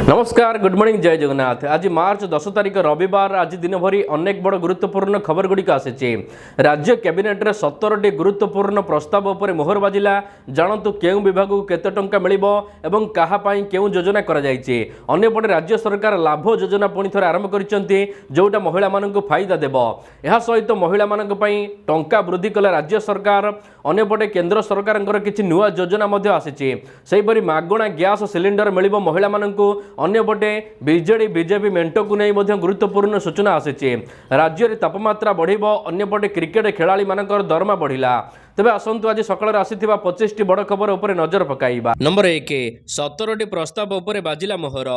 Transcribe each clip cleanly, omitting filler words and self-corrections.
नमस्कार good morning जय जगन्नाथ। आज मार्च 10 तारिख रविवार। आज दिन भरी अनेक बड़ गुरुत्वपूर्ण खबर गुड़िक आसी। राज्य कैबिनेट रे 17टी गुरुत्वपूर्ण प्रस्ताव उपर मोहर बाजिला। जानतु केउ विभाग को केते टंका मिलिबो एवं काहा पई केउ योजना करा जायछि। अन्यपटे राज्य सरकार लाभ योजना पुणी थरे आरंभ करिसेंती, जोटा महिला मानक फायदा देबो। एहा सहित महिला मानक पई टंका वृद्धि कले राज्य सरकार। अन्यपटे केंद्र सरकारଙ୍କର କିଛି ନୂଆ योजना ମଧ୍ୟ ଆସିଛି। सेहिपरि मागणा गैस सिलिंडर मिलिबो महिला मानकु। अन्यपटे बीजेडी बीजेपी मेंट को नहीं गुरुत्वपूर्ण सूचना आसी। राज्य में तापमात्रा बढ़िबो। अन्यपटे क्रिकेट खेलाड़ी मानकर दरमा बढ़िला। तेबे आसंतु आज सकाळ आसीथिबा 25टी बड़ खबर उपरे नजर पकाइबा। नंबर 1 17टी प्रस्ताव उपरे बाजिला मोहर।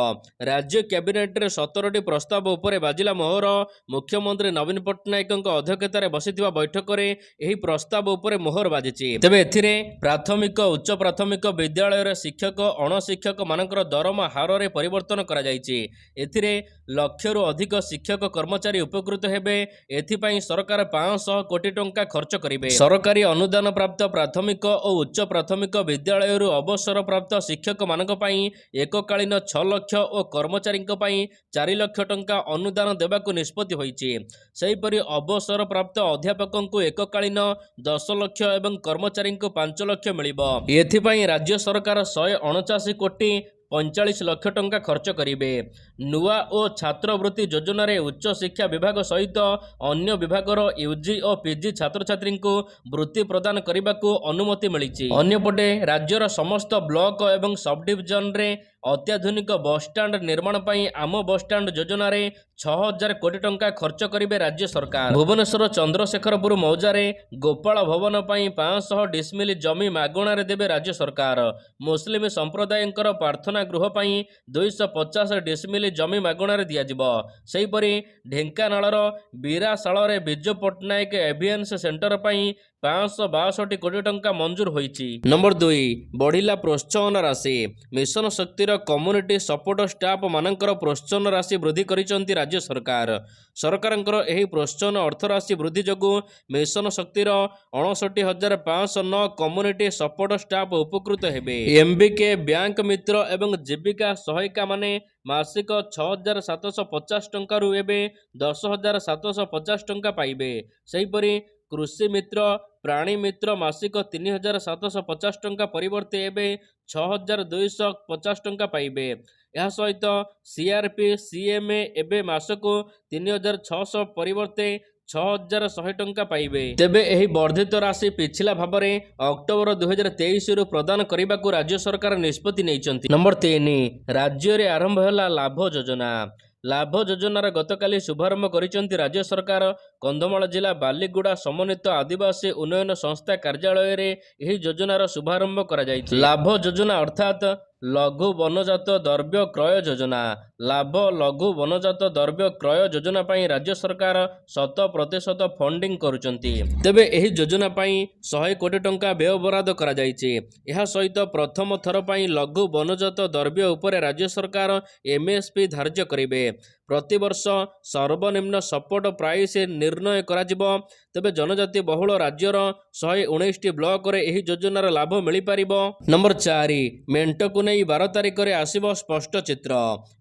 राज्य कैबिनेट रे 17टी प्रस्ताव उपरे बाजिला मोहर। मुख्यमंत्री नवीन पट्टनायक अध्यक्षतार बसिथिबा बैठक रे एही प्रस्ताव उपरे मोहर बाजिछि। तेबे एथिरे प्राथमिक उच्च प्राथमिक विद्यालय रे शिक्षक अणशिक्षक मानकर दरमा हार रे परिवर्तन करा जायछि। एथिरे लक्षरु अधिक शिक्षक कर्मचारी उपकृत हेबे। एथिपई सरकार 500 कोटी टंका खर्च करिवे। सरकारी अनुदान प्राप्त प्राथमिक और उच्च प्राथमिक विद्यालय अवसर प्राप्त शिक्षक मानक पई एककालीन 6 लाख और कर्मचारी 4 लाख टंका अनुदान देबाकू निष्पत्ति होईछि। सेहिपरि अवसर प्राप्त अध्यापक को एककालीन 10 लाख एवं कर्मचारी 5 लाख मिलिबो। एथिपई राज्य सरकार 179 कोटी 45 लाख टंका खर्च करिवे। नुआ और छात्रवृत्ति योजना रे उच्च शिक्षा विभाग सहित अन्य विभागर यूजी और पीजी छात्र छात्री को वृत्ति प्रदान करने को अनुमति मिली। अन्यपटे राज्यर समस्त ब्लॉक एवं सब डिविजन रे अत्याधुनिक बस स्टैंड निर्माण पई आम बस स्टैंड योजना रे 6000 कोटी टंका खर्च करिवे राज्य सरकार। भुवनेश्वर चंद्रशेखरपुर मौजारे गोपाल भवन पई 500 डिसमिल जमी मागणा रे देबे राज्य सरकार। मुस्लिम संप्रदायंकर प्रार्थना गृह पई 250 डिसमिल जमी मागणा रे दिया जिवो। सेहिपरि ढेंकानाळर बीराशाल रे बिजू पट्टनायक एविएन्स सेंटर पई 562 कोटी टंका मंजूर होईछि। नंबर 2 बढ़िला प्रोत्साहन राशि। मिशन शक्तिर कम्युनिटी सपोर्ट स्टाफ मानकर प्रोत्साहन राशि वृद्धि करिसंती राज्य सरकार। सरकारंकर एही प्रोत्साहन अर्थ राशि वृद्धि जगु मिशन शक्तिर 59,509 कम्युनिटी सपोर्ट स्टाफ उपकृत हेबे। एमबीके बैंक मित्र एवं जीविका सहायिका माने मासिक 6,750 टंका रु एबे 10,750 टंका पाइबे। सेहिपरि कृषि मित्र प्राणी मित्र मासिक 3,750 टंका परिवर्ते एबे 6,250 टंका पाइबे। यह सहित सीआरपी सीएमए एबे मासक 3,600 परिवर्ते 6,100 टंका पाइबे। तेबे एही वर्धित राशि पिछला भाबरे अक्टोबर 2023 रु प्रदान करने को राज्य सरकार निष्पत्ति नैचंती। नंबर 3 राज्य रे आरंभ होला लाभ योजना। लाभ योजनार गतकाली शुभारंभ करिसेंती राज्य सरकार। कंधमाल जिला बालीगुड़ा समन्वित आदिवासी उन्नयन संस्था कार्यालय रे एही योजनार शुभारंभ करा जायछि। लाभ योजना अर्थात लघु वनजात द्रव्य क्रय योजना। लाभ लघु वनजात द्रव्य क्रय योजना पई राज्य सरकार 100% फंडिंग करुचंती। तेबे एही योजना पई 100 कोटी टंका व्यय बराद करा जायछि। एहा सहित प्रथम थर पई लघु वनजात द्रव्य उपरे राज्य सरकार एमएसपी धार्य करिवे। प्रति वर्ष सर्वनिम्न सपोर्ट प्राइस निर्णय करा जिवो। तेबे जनजाति बहुल राज्यर 119टी ब्लॉक रे एही योजनार लाभ मिली पारिबो। नंबर 4 मेंट को नहीं 12 तारिख रे आसीबो स्पष्ट चित्र।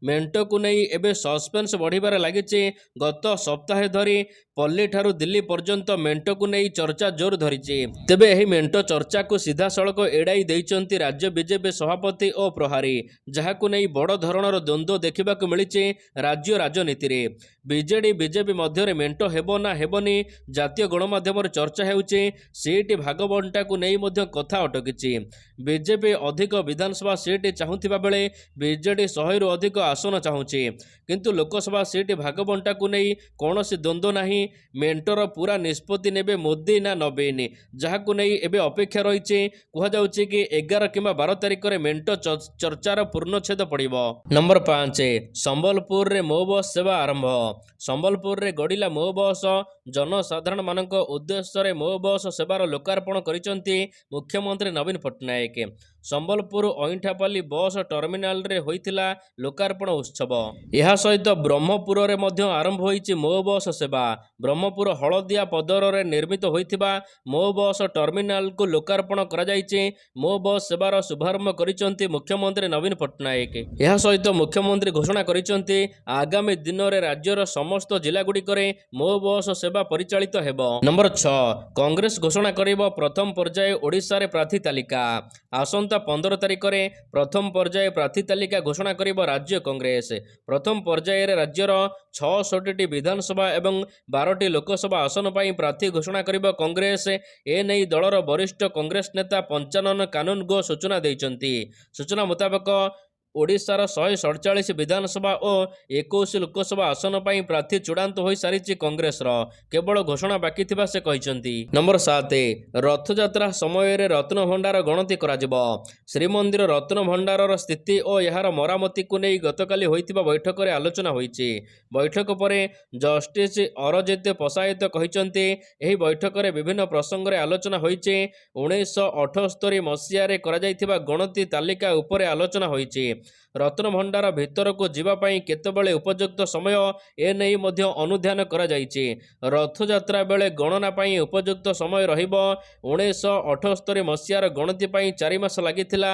मेंट को नहीं एबे सस्पेंस बढ़िबार लागिछि। गत सप्ताह धरी पल्ली ठारू दिल्ली पर्यंत मेंट को नहीं चर्चा जोर धरिछि। तेबे एही मेंट चर्चा को सीधा सड़क एड़ाई दैचंती राज्य बीजेपी सभापति और प्रहारी, जहाकु नहीं बड़ धरणर द्वंद्व देखिबाकु मिलिछि राज्य राजनीति रे। बीजेडी बीजेपी मध्य मेंट हेबो ना हेबनी जातीय गणमाध्यम चर्चा हेउछि। सीट भागबंटा को नहीं मध्य कथा अटकिछि। बीजेपी अधिक विधानसभा सीट चाहुथिबा बेले बीजेडी 100 रु अधिक आसन चाहुछि, किंतु लोकसभा सीट भागबंटा को नहीं कौनसी द्वंद्व नाही। मेंटर पूरा निष्पत्ति नेबे मोदी ना नवीन, जहाकु नहीं एबे अपेक्षा रहिछि। कुहा जाउछि कि 11 किंबा 12 तारिख रे मेंट चर्चार पूर्णछेद पड़िबो। नंबर 5 संबलपुर रे मो बस सेवा आरंभ। संबलपुर रे गडिला मो बस जनसाधारण मानक उद्देश्य रे मो बस सेवार लोकार्पण करिसंती मुख्यमंत्री नवीन पट्टनायक। संबलपुर अईंठापाली बस टर्मिनाल रे होइतिला लोकार्पण उत्सव। यह सहित ब्रह्मपुर रे मध्य आरंभ होइछि मो बस सेवा। ब्रह्मपुर हलदिया पदर रे निर्मित होइतिबा मो बस टर्मिनाल को लोकार्पण करा जाइछि। मो बस सेवार शुभारंभ करिसंती मुख्यमंत्री नवीन पट्टनायक। यह सहित मुख्यमंत्री घोषणा करिसंती आगामी दिन रे राज्यर समस्त जिला गुड़िक मो बस सेवा परिचालित हेबो। नंबर 6 कांग्रेस घोषणा करिबो प्रथम पर्याय ओडिशा रे प्रार्थी तालिका। आसंता 15 तारिख रे प्रथम पर्याय प्रार्थी तालिका घोषणा करिबो राज्य कांग्रेस। प्रथम पर्याय रे राज्यर 66टी विधानसभा एवं 12टी लोकसभा आसन पर प्रार्थी घोषणा करिबो कांग्रेस। ए नै दलर वरिष्ठ कांग्रेस नेता पंचानन कानूनगो सूचना दैचंती। सूचना मुताबिक ओडिशार 147 विधानसभा और 21 लोकसभा आसन पर प्रार्थी चूड़ांत हो सारी कांग्रेस केवल घोषणा बाकी थिबा से कहिसंती। नंबर 7 रथयात्रा समय रे रत्न भंडार गणति कराजिबो। श्रीमंदिर रत्न भंडार स्थिति और यार मरामती को नहीं गतकाली होइतिबा बैठक रे आलोचना होइछि। बैठक परे जस्टिस अरजित पसायत कहिसंती एही बैठक रे विभिन्न प्रसंग रे आलोचना होइछि। 1978 मसिया रे करा जाइतिबा गणति तालिका उपरे आलोचना होइछि। रत्न भंडार भितर को जीवाई केतबेले उपयुक्त समय ए नहीं मध्य अनुध्यान करा जाइछि। रथयात्रा बेले गणना पाई उपयुक्त समय रहिबो। 1978 मसियार गणति पाई 4 मास लागिथिला।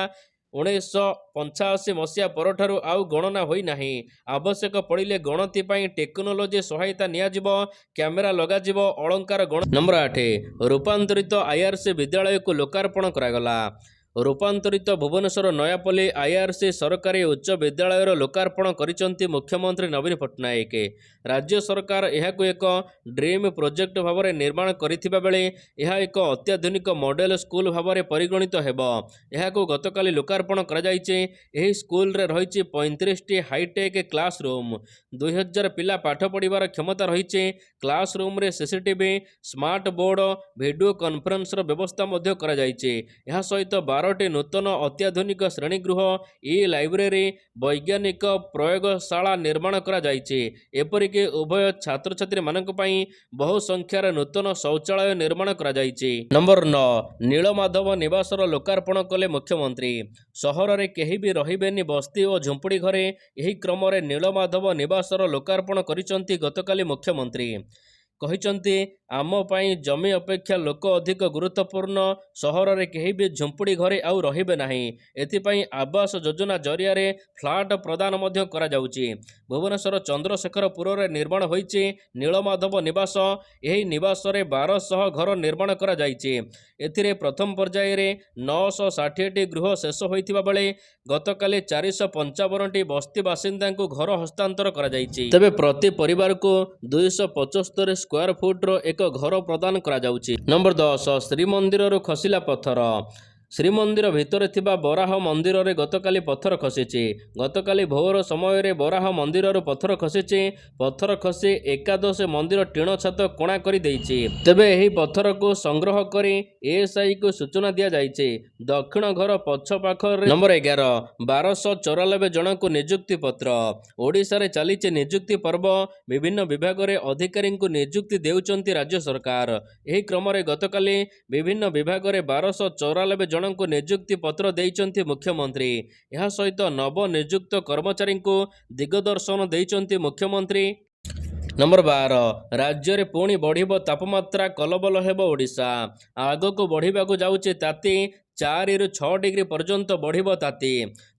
1985 मसिया परठारु आउ गणना होई नाही। आवश्यक पड़िले गणति पाई टेक्नोलोजी सहायता नियाजिबो, कैमेरा लगाजिबो। अलंकार गण। नंबर 8 रूपांतरित आईआरसी विद्यालय को लोकार्पण करागला। रूपांतरित भुवनेश्वर नयापल्ली आईआरसी सरकारी उच्च विद्यालय लोकार्पण करिसंती मुख्यमंत्री नवीन पट्टनायक। राज्य सरकार यहाको एक ड्रीम प्रोजेक्ट भाव में निर्माण करिथिबा बेले यह एक अत्याधुनिक मॉडल स्कूल भाव में परिगणित हेबो। यहाको गतकाली लोकार्पण करा जाइछि। एही स्कूल रे रहिछि 35टी हाईटेक क्लासरूम। 2000 पिला पाठ पढ़िबार क्षमता रहिछि। क्लासरूम रे CCTV, smart board, video conference रो व्यवस्था मध्य करा जाइछि। यह सहित 12टी नूतन अत्याधुनिक श्रेणीगृह, ई लाइब्रेरी, वैज्ञानिक प्रयोगशाला निर्माण करा जाइछि। एपरिक उभय छात्र छात्री मानक पई बहु संख्यार नूतन शौचालय निर्माण करा जाइछि। नंबर 9 नीलमाधव निवासर लोकार्पण कले मुख्यमंत्री। सहर रे केही भी रहिबेनी बस्ती और झुंपुड़ी घरे। एही क्रम रे नीलमाधव निवासर लोकार्पण करिसंती गतकाली मुख्यमंत्री। कहिसंती आम पाई जमी अपेक्षा लोक अधिक गुरुत्वपूर्ण। सहर रे केही भी झुंपुड़ी घरे आउ रहिबे नाही। एथिपाई आवास योजना जरिया रे फ्लैट प्रदान मध्य करा जाउची। भुवनेश्वर चंद्रशेखरपुर रे निर्माण होइछि नीलमाधव निवास। एही निवास रे 1200 घर निर्माण करा जाइछि। एथिरे प्रथम पर्याय रे 960टी गृह शेष होइतिबा बेले गतकाली 455टी बस्ती बासिंदा को घर हस्तांतर करा जाइछि। तबे प्रति परिवार को 275 स्क्वायर फुट रो एक घर प्रदान करा जाउछि। नंबर 10 श्रीमंदिर रो खसिला पत्थर। श्रीमंदिर भितर थिबा बराह मंदिर रे गतकाली पत्थर खसिछि। गतकाली भोर समय रे बराह मंदिर रो पत्थर खसिछि। पत्थर खसी एकादश मंदिर टीण छत कोणा करी दैछि। तबे एही पत्थर को संग्रह करी एएसआई को सूचना दिया जाइछि। दक्षिण घर पछ पाख रे नंबर 11 1294 जन को नियुक्ति पत्र। ओडिशा रे चलीछि नियुक्ति पर्व। विभिन्न विभाग रे अधिकारी को नियुक्ति देउचंती राज्य सरकार। एही क्रम रे गतकाली विभिन्न विभाग रे 1294 जन को नियुक्ति पत्र देइचंती मुख्यमंत्री। यह सहित नव नियुक्त कर्मचारी को दिगदर्शन देइचंती मुख्यमंत्री। नंबर 12 राज्य रे पुणी बढ़िबो तापमात्रा कलबल हेबो ओडिशा। आगको बढ़िबाकू जाउछि ताती 4 ରୁ 6 डिग्री पर्यंत बढ़िबो ताती।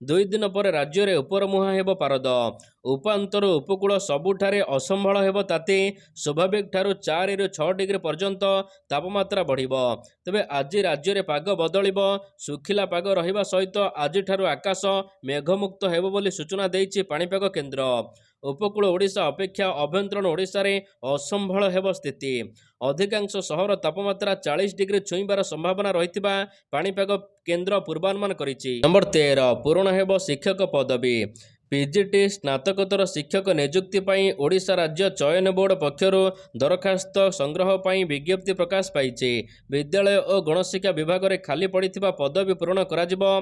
2 दिन पर राज्य रे उपर मुहा हेबो पारद। उपांतर उपकूल सबुठारे असंभाळ हेबो ताती। स्वाभाविक ठारू 4 ରୁ 6 डिग्री पर्यंत तापमात्रा बढ़िबो। तबे आज राज्य रे पाग बदलिबो। सुखिला पाग रहिबा सहित आज ठारू आकाश मेघमुक्त हेबो बोली सूचना देइछि पाणीपाग केन्द्र। उपकूल ओडिशा अपेक्षा अभ्यंतरण ओडिशा रे असंभाळ हेबो स्थिति। अधिकांश सहर तापमात्रा 40 डिग्री छुईबार संभावना रहितिबा पाणीपाग केन्द्र पूर्वानुमान करिछि। नंबर 13 पूर्ण हेबो शिक्षक पदवी। पीजीटी स्नातकोत्तर शिक्षक नियुक्ति पाई ओडिशा राज्य चयन बोर्ड पक्षरु दरखास्त संग्रह पाई विज्ञप्ति प्रकाश पाइछि। विद्यालय और गणशिक्षा विभाग रे खाली पड़िथिबा पदवी पूर्ण कराजिबो।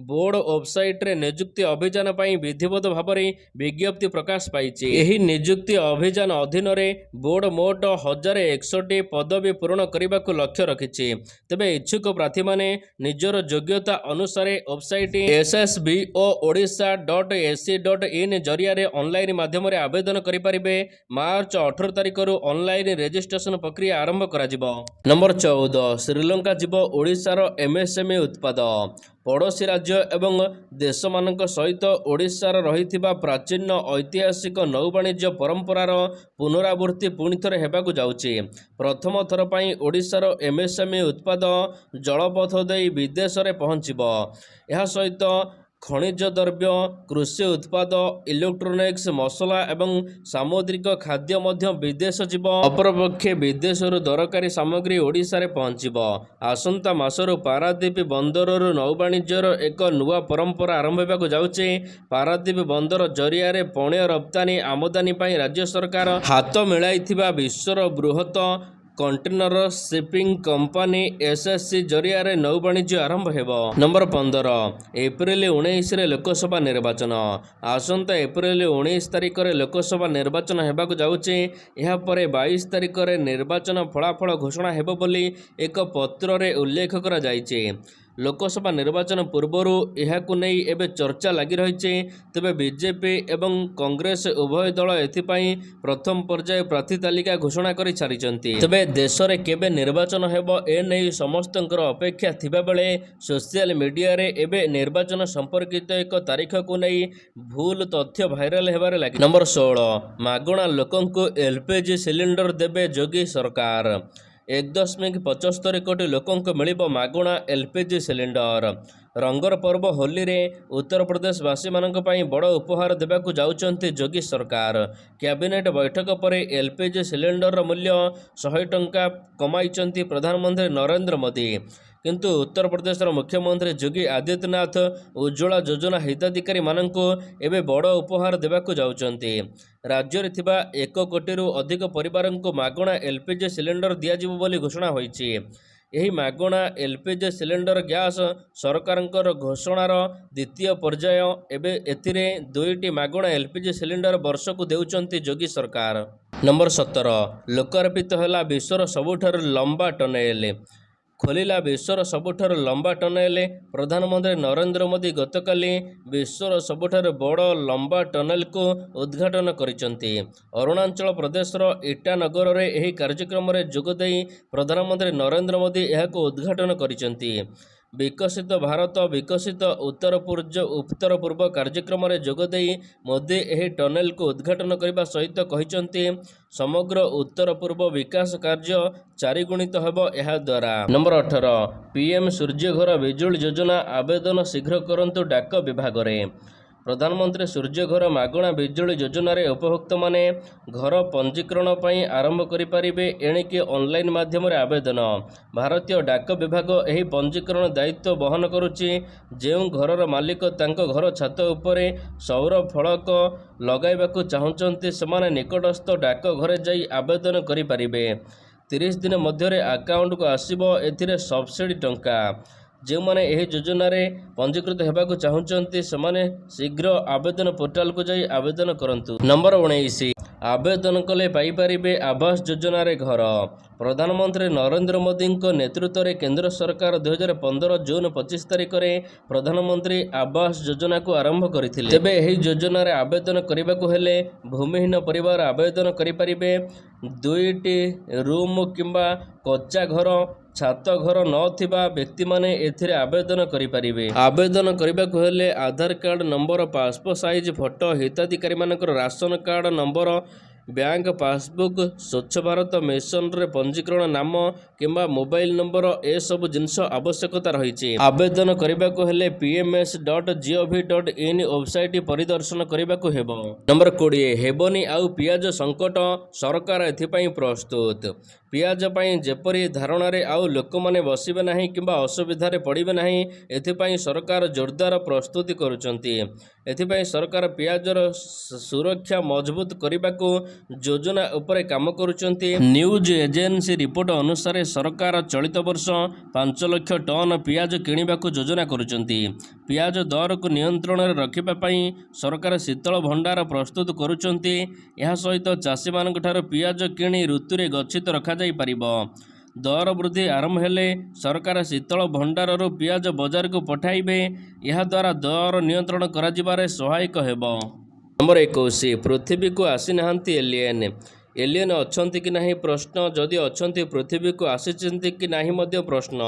बोर्ड वेबसाइट रे नियुक्ति अभियान पर विधिवत भाव में विज्ञप्ति प्रकाश पाई। एही नियुक्ति अभियान अधीन रे बोर्ड मोट 1161 पदवी पूरण करने को लक्ष्य रखिछि। तेबे इच्छुक प्रार्थी माने निजर योग्यता अनुसार वेबसाइट ssbo.odisha.ac.in जरिया ऑनलाइन माध्यम आवेदन करें। मार्च 18 तारिख ऑनलाइन रजिस्ट्रेशन प्रक्रिया आरंभ करा जिवो। नंबर 14 श्रीलंका जीव ओडिशार एमएसएमई उत्पाद। पड़ोशी राज्य एवं देश मानक सहित ओडिशार रहिथिबा प्राचीन ऐतिहासिक नौ वाणिज्य परंपरार पुनरावृत्ति पुणी थरे हेबाकु जाउछि। प्रथम थर पई ओडिशार एमएसएमई उत्पाद जलपथ देई विदेश रे पहुंचिबो। एहा सहित खनिज द्रव्य, कृषि उत्पाद, इलेक्ट्रोनिक्स, मसला एवं सामुद्रिक खाद्य मध्य विदेश जीव। अपरपक्षे विदेशरू दरकारी सामग्री ओडिशा रे पहुंचिबो। आसंता मासरू पारादीप बंदररू नौ वाणिज्यर एक नुआ परंपरा आरंभ होबाकु जाउछि। पारादीप बंदर जरिया रे पण्य रप्तानी आमदानी पई राज्य सरकार हाथ मिलाइथिबा विश्वर बृहत कंटेनर शिपिंग कंपनी एसएससी जरिया रे नौ वाणिज्य आरंभ हेबो। नंबर 15 एप्रिल 19 रे लोकसभा निर्वाचन। आसंता एप्रिल 19 तारिख रे लोकसभा निर्वाचन हेबाकु जाउछि। एहा परे 22 तारिख रे निर्वाचन फलाफल घोषणा हेबो बोली एक पत्र रे उल्लेख करा जायछि। लोकसभा निर्वाचन पूर्वरु एहाकु नै एबे चर्चा लागि रहिछि। तबे बीजेपी एवं कांग्रेस उभय दल एथिपाई प्रथम पर्याय प्रार्थी तालिका घोषणा करि छारिचंती। तबे देश रे केबे निर्वाचन हेबो ए नै समस्तंकर अपेक्षा थिबा बेले सोशल मीडिया रे एबे निर्वाचन संपर्कित एक तारीख को नै भूल तथ्य भाइराल हेबारे लागि। नंबर 16 मागणा लोकंको एलपीजी सिलिंडर देबे जोगी सरकार। 1.75 कोटी लोकंको मिलिबो मागणा एलपीजी सिलिंडर। रंगर पर्व होली रे उत्तर प्रदेश वासी मानक पई बड़ उपहार देबाकू जाउचंती जोगी सरकार। कैबिनेट बैठक परे एलपीजी सिलिंडर मूल्य 100 टंका कमाइचंती प्रधानमंत्री नरेंद्र मोदी। किंतु उत्तर प्रदेश मुख्यमंत्री योगी आदित्यनाथ उज्ज्वला योजना हिताधिकारी मानक एवं बड़ उपहार देवाकू जाउचंती। राज्य रे थिबा 1 कोटी अधिक परिवार को मागणा एलपीजी सिलिंडर दियाजिबो बोली घोषणा होईछि। एही मागणा एलपीजी सिलिंडर गैस सरकारंकर घोषणार द्वितीय पर्याय। एबे एथिरे 2टी मागणा एलपीजी सिलिंडर वर्ष को देउचंती योगी सरकार। नंबर 17 लोकार्पित होला विश्वर सबुठार लंबा टनेल। खोलिला विश्वर सबुठार लंबा टनेल। प्रधानमंत्री नरेंद्र मोदी गतकाली विश्वर सबुठार बड़ लंबा टनेल को उद्घाटन करिसंती। अरुणाचल प्रदेशर ईटानगर रे एही कार्यक्रम रे जोगदेई प्रधानमंत्री नरेंद्र मोदी एहाको उद्घाटन करिसंती। विकसित भारत विकसित उत्तर पूर्व कार्यक्रम रे जोगदेई मोदी एही टनेल को उद्घाटन करने सहित कहिसंती समग्र उत्तर पूर्व विकास कार्य 4 गुणित हेबो एहा द्वारा। नंबर 18 पीएम सूर्यघर बिजुली योजना आवेदन शीघ्र करंतु डाक विभाग रे। प्रधानमंत्री सूर्यघर मागणा बिजुली योजना रे उपभोक्ता माने घर पंजीकरण पई आरंभ करि परिबे। एणिके ऑनलाइन माध्यम रे आवेदन। भारतीय डाक विभाग एही पंजीकरण दायित्व वहन करुछि। जेउ घरर मालिक तांको घर छात उपरे सौर फलक लगाइबाकू चाहुचंती सेमाने निकटस्थ डाक घरे जाई आवेदन करि परिबे। 30 दिन मध्य अकाउंट को आसीबो एथिरे सब्सिडी टंका। जो माने एही योजना रे पंजीकृत हेबाकू चाहुचंती सेमाने शीघ्र आवेदन पोर्टाल को जाई आवेदन करंतु। नंबर 19 आवेदन कले पाई परिबे आवास योजना रे घर। प्रधानमंत्री नरेंद्र मोदी नेतृत्व में केंद्र सरकार 2015 जून 25 तारिख में प्रधानमंत्री आवास योजना को आरंभ करथिले। तेबे एही योजना रे आवेदन करिबाकू हेले भूमिहीन परिवार आवेदन करि परिबे। 2टी रूम किंबा कच्चा घर छात घर नथिबा व्यक्ति माने एथिरे आवेदन करि परिबे। आवेदन करिबाकू हेले Aadhaar card number, passport size photo, हिताधिकारी मानकर ration card number, bank passbook, Swachh Bharat mission रे पंजीकरण नाम किंबा मोबाइल नंबर ए सब जिनस आवश्यकता रही। आवेदन करिबाकू हेले pms.gov.in वेबसाइट परिदर्शन करिबाकू हेबो। नंबर 20 हेबोनी आउ पियाज संकट सरकार एथिपाई प्रस्तुत। पियाज पाई जेपरी धारणा रे आउ लोक माने बसिबे नाही किंबा असुविधा रे पड़िबे नाही एथिपाई सरकार जोरदार प्रस्तुति करुचंती। एथिपाई सरकार पियाजर सुरक्षा मजबूत करिबाकू योजना उपरे काम करुचंती। न्यूज एजेंसी रिपोर्ट अनुसार सरकार चलित वर्ष 5 लाख टन पियाज किणवाक योजना करुचंती। पियाज दर को नियंत्रण में रखिबा पई सरकार शीतल भंडार प्रस्तुत करुचंती। यह सहित चाषी मानक ठारो पियाज किणी ऋतुरे गच्छित रखा जाई परिबो। दर वृद्धि आरंभ हेले सरकार शीतल भंडाररू पियाज बजार को पठाइबे। यह द्वारा दर नियंत्रण कराजिबारे सहायक हेबो। नंबर 21 पृथ्वी को आसी नाहांती एलियन। एलियन अछंती कि नहीं प्रश्न, जदि अछंती पृथ्वी को आसीचंती कि नहीं मध्य प्रश्न।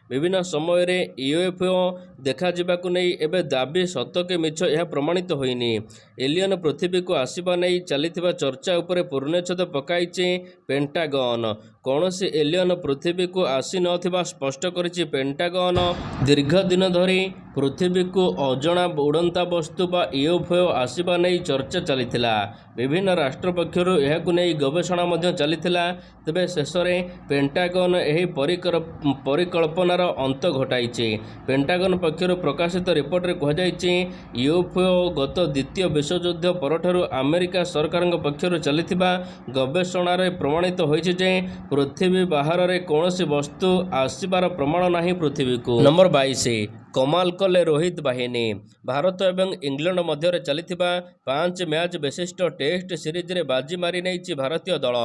विभिन्न समय रे यूएफओ देखा जिबाकु नहीं एबे दाबी सत्य के मिछ यह प्रमाणित होइनी। एलियन पृथ्वी को आसीबा नहीं चलिथिबा चर्चा उपरे पूर्णच्छेद पकाइछि पेंटागन। कौनसी एलियन पृथ्वी को आसी नथिबा स्पष्ट करिछि पेंटागन। दीर्घ दिन धरी पृथ्वी को अजणा उड़ंता वस्तु बा यूएफओ आसीबा नहीं चर्चा चलिथिला। विभिन्न राष्ट्र पक्षरु एहाकु नहीं गवेषणा मध्य चलिथिला। तेबे शेषरे पेंटागन एही परिकल्पनार अंत घटाइछि। पेंटागन पक्षरु प्रकाशित रिपोर्ट रे कहाଯାଇଛି यूएफओ गत द्वितीय विश्वयुद्ध परठारु अमेरिका सरकार पक्षरु चलिथिबा गवेषणार प्रमाणित होइछि जे पृथ्वी बाहर रे कौनसी वस्तु आसीबार प्रमाण नाही पृथ्वी को। नंबर 22 कमाल कले रोहित बाहिनी। भारत एवं इंग्लैंड मध्य चलिथिबा 5 मैच विशिष्ट टेस्ट सीरीज रे बाजी मारी नहीं भारतीय दल।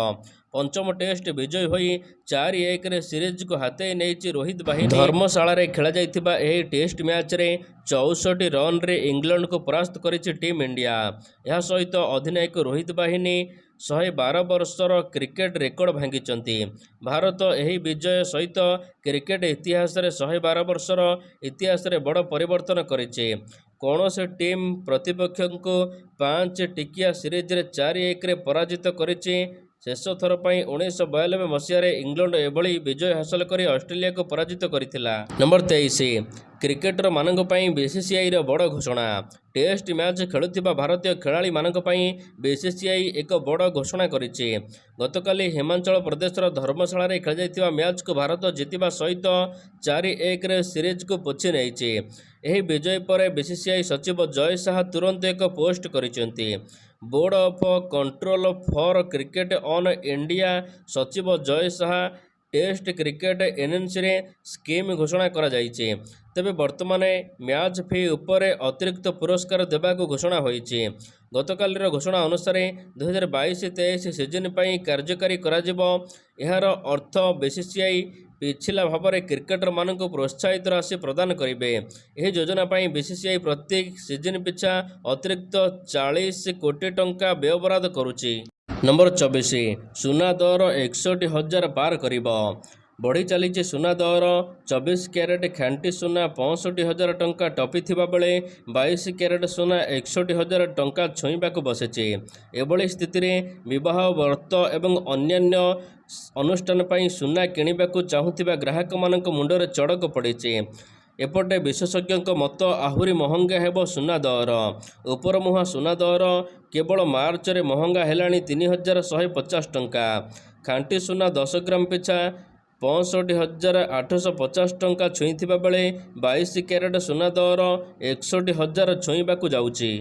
पंचम टेस्ट विजयी होई 4-1 रे सीरीज को हाते नहीं रोहित बाहिनी। धर्मशाला रे खेला जाइथिबा एही टेस्ट मैच रे 64 रन रे इंग्लैंड को परास्त करिछि टीम इंडिया। यह सहित अधिनायक रोहित बाहिनी 112 वर्षर क्रिकेट रेकर्ड भांगिचंती। भारत एही विजय सहित क्रिकेट इतिहास रे 112 वर्षर इतिहास रे बड़ परिवर्तन करिछि। कौनसी टीम प्रतिपक्ष को 5 टिकिया सीरीज रे 4-1 रे पराजित करिछि। शेष थर पर 1992 मसीह इंग्लैंड एभली विजय हासिल कर ऑस्ट्रेलिया को पराजित करथिला। नंबर 23 क्रिकेटर मानक पई बीसीसीआई रो बड़ घोषणा। टेस्ट मैच खेलुथिबा भारतीय खेलाड़ी मानक पई बीसीसीआई एक बड़ घोषणा करिछि। गतकाली हिमाचल प्रदेशर धर्मशाला रे खेला जाइथिबा मैच को भारत जीतिबा सहित 4-1 रे सीरीज को पोछि नेइछि। एही विजय पर बीसीसीआई सचिव जय शाह तुरंत एक पोस्ट करिसेंती। Board of control for cricket on India सचिव Jay Shah test cricket NNC रे स्कीम घोषणा करा जाइछि। तेबे वर्तमान मैच फी उपर अतिरिक्त पुरस्कार देबाक घोषणा होइछि। गतकालीर घोषणा अनुसार 2022-23 सीजन पर कार्यकारी कराजिबो। एहार अर्थ बीसीसीआई पिछला भाव में क्रिकेटर मान प्रोत्साहित राशि प्रदान करेंगे। यह योजना पर बीसीसीआई प्रत्येक सीजन पिछा अतिरिक्त 40 कोटी टंका व्ययबराद करुच्ची। नंबर 24 सुना दर 61,000 पार करिबो। बढ़ी चली सुना दर। 24 क्यारेट खांटी सुना 65,000 टंका टपी थिबा बेले 22 क्यारेट सुना 61,000 टंका छुईबाक बसिछि। एभली स्थिति में विवाह व्रत एवं अन्यान्य अनुष्ठान पर सुना किणवाक चाहूथिबा ग्राहक मानक मुंडरे चड़क पड़िछि। एपटे विशेषज्ञों मत आहुरी महंगा हेबो सुना दर। उपर मुहां सुना दर केवल मार्च रे महंगा हेलाणी 3,150 टंका। खांटी सुना 10 ग्राम पिछा 65,850 टंका छुईथिबा बेले 22 क्यारेट सुना दर 61,000 छुईबाक जाउछि।